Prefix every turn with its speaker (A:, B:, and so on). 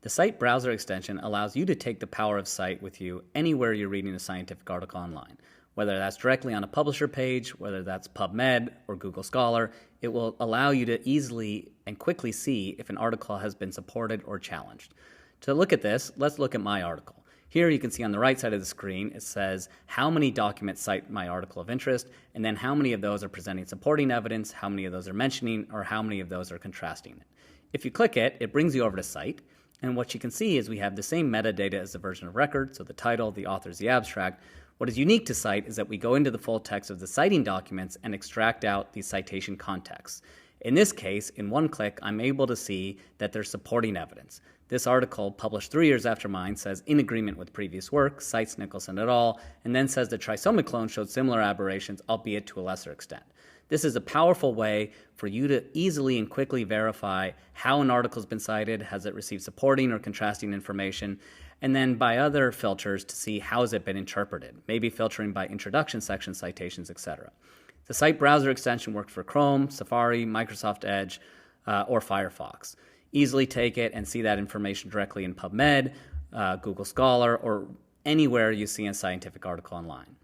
A: The Scite Browser Extension allows you to take the power of Scite with you anywhere you're reading a scientific article online. Whether that's directly on a publisher page, whether that's PubMed or Google Scholar, it will allow you to easily and quickly see if an article has been supported or challenged. To look at this, let's look at my article. Here you can see on the right side of the screen, it says how many documents cite my article of interest, and then how many of those are presenting supporting evidence, how many of those are mentioning, or how many of those are contrasting it. If you click it, it brings you over to Scite, and what you can see is we have the same metadata as the version of record, so the title, the authors, the abstract. What is unique to Scite is that we go into the full text of the citing documents and extract out the citation context. In this case, in one click, I'm able to see that there's supporting evidence. This article, published 3 years after mine, says in agreement with previous work, cites Nicholson et al., and then says the trisomic clone showed similar aberrations, albeit to a lesser extent. This is a powerful way for you to easily and quickly verify how an article has been cited, has it received supporting or contrasting information, and then by other filters to see how has it been interpreted, maybe filtering by introduction section citations, etc. The Scite Browser Extension works for Chrome, Safari, Microsoft Edge, or Firefox. Easily take it and see that information directly in PubMed, Google Scholar, or anywhere you see a scientific article online.